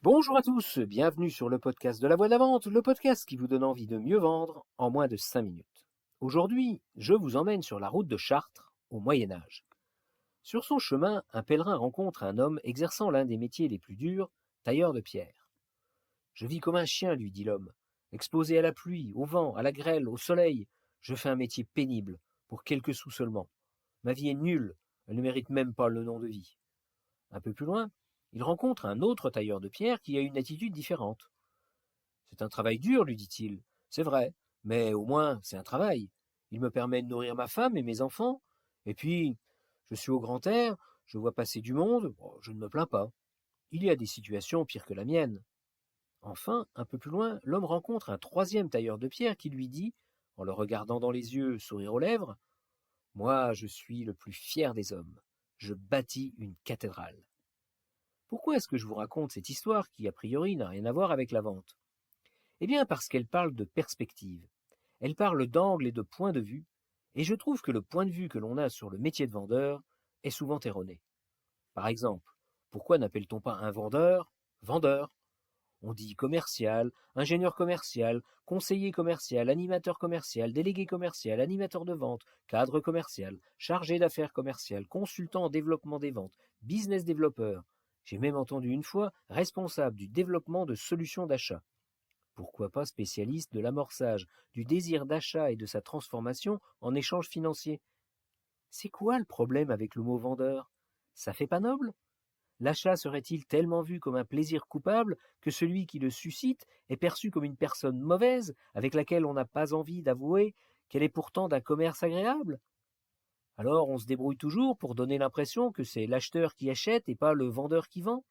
Bonjour à tous, bienvenue sur le podcast de la Voix de la Vente, le podcast qui vous donne envie de mieux vendre en moins de 5 minutes. Aujourd'hui, je vous emmène sur la route de Chartres, au Moyen Âge. Sur son chemin, un pèlerin rencontre un homme exerçant l'un des métiers les plus durs, tailleur de pierre. Je vis comme un chien, lui dit l'homme, exposé à la pluie, au vent, à la grêle, au soleil. Je fais un métier pénible, pour quelques sous seulement. Ma vie est nulle, elle ne mérite même pas le nom de vie. Un peu plus loin, il rencontre un autre tailleur de pierre qui a une attitude différente. C'est un travail dur, lui dit-il. C'est vrai, mais au moins c'est un travail. Il me permet de nourrir ma femme et mes enfants. Et puis, je suis au grand air, je vois passer du monde, bon, je ne me plains pas. Il y a des situations pires que la mienne. Enfin, un peu plus loin, l'homme rencontre un troisième tailleur de pierre qui lui dit, en le regardant dans les yeux, sourire aux lèvres, moi, je suis le plus fier des hommes. Je bâtis une cathédrale. Pourquoi est-ce que je vous raconte cette histoire qui, a priori, n'a rien à voir avec la vente? Eh bien, parce qu'elle parle de perspective. Elle parle d'angle et de point de vue, et je trouve que le point de vue que l'on a sur le métier de vendeur est souvent erroné. Par exemple, pourquoi n'appelle-t-on pas un vendeur vendeur? On dit commercial, ingénieur commercial, conseiller commercial, animateur commercial, délégué commercial, animateur de vente, cadre commercial, chargé d'affaires commerciales, consultant en développement des ventes, business développeur. J'ai même entendu une fois responsable du développement de solutions d'achat. Pourquoi pas spécialiste de l'amorçage, du désir d'achat et de sa transformation en échange financier? C'est quoi le problème avec le mot vendeur? Ça fait pas noble? L'achat serait-il tellement vu comme un plaisir coupable que celui qui le suscite est perçu comme une personne mauvaise avec laquelle on n'a pas envie d'avouer qu'elle est pourtant d'un commerce agréable? Alors on se débrouille toujours pour donner l'impression que c'est l'acheteur qui achète et pas le vendeur qui vend?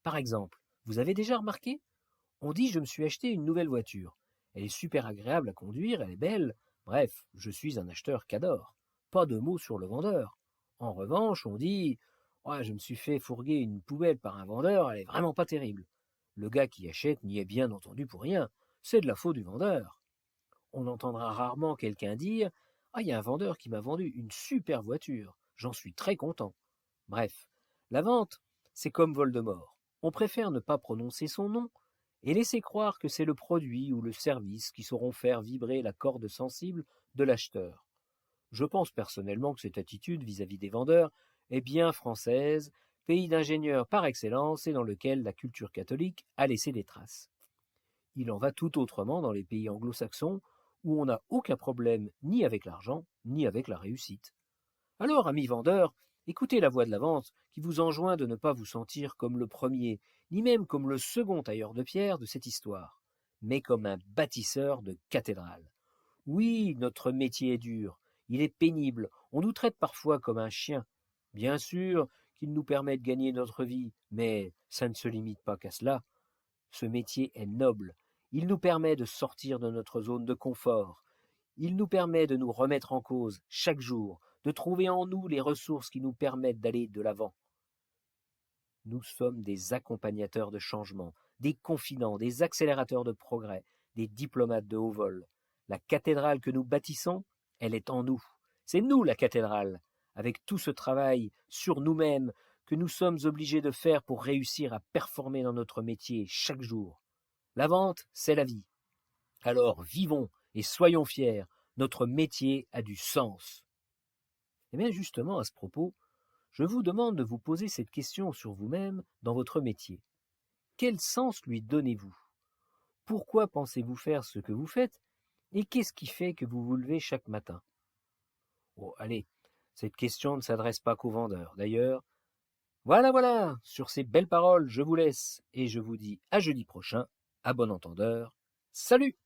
Par exemple, vous avez déjà remarqué? On dit je me suis acheté une nouvelle voiture. Elle est super agréable à conduire, elle est belle. Bref, je suis un acheteur qu'adore. Pas de mots sur le vendeur. En revanche, on dit ouais, je me suis fait fourguer une poubelle par un vendeur, elle est vraiment pas terrible. Le gars qui achète n'y est bien entendu pour rien. C'est de la faute du vendeur. On entendra rarement quelqu'un dire ah, il y a un vendeur qui m'a vendu une super voiture. J'en suis très content. Bref, la vente, c'est comme Voldemort. On préfère ne pas prononcer son nom et laisser croire que c'est le produit ou le service qui sauront faire vibrer la corde sensible de l'acheteur. Je pense personnellement que cette attitude vis-à-vis des vendeurs est bien française, pays d'ingénieurs par excellence et dans lequel la culture catholique a laissé des traces. Il en va tout autrement dans les pays anglo-saxons où on n'a aucun problème ni avec l'argent ni avec la réussite. Alors, amis vendeurs, écoutez la voix de la vente qui vous enjoint de ne pas vous sentir comme le premier, ni même comme le second tailleur de pierre de cette histoire, mais comme un bâtisseur de cathédrales. Oui, notre métier est dur, il est pénible, on nous traite parfois comme un chien. Bien sûr qu'il nous permet de gagner notre vie, mais ça ne se limite pas qu'à cela. Ce métier est noble, il nous permet de sortir de notre zone de confort, il nous permet de nous remettre en cause chaque jour, de trouver en nous les ressources qui nous permettent d'aller de l'avant. Nous sommes des accompagnateurs de changement, des confidents, des accélérateurs de progrès, des diplomates de haut vol. La cathédrale que nous bâtissons, elle est en nous. C'est nous la cathédrale, avec tout ce travail sur nous-mêmes que nous sommes obligés de faire pour réussir à performer dans notre métier chaque jour. La vente, c'est la vie. Alors vivons et soyons fiers, notre métier a du sens. Et bien justement, à ce propos, je vous demande de vous poser cette question sur vous-même dans votre métier. Quel sens lui donnez-vous? Pourquoi pensez-vous faire ce que vous faites? Et qu'est-ce qui fait que vous vous levez chaque matin? Oh, allez, cette question ne s'adresse pas qu'aux vendeurs. D'ailleurs, voilà, sur ces belles paroles, je vous laisse et je vous dis à jeudi prochain, à bon entendeur. Salut!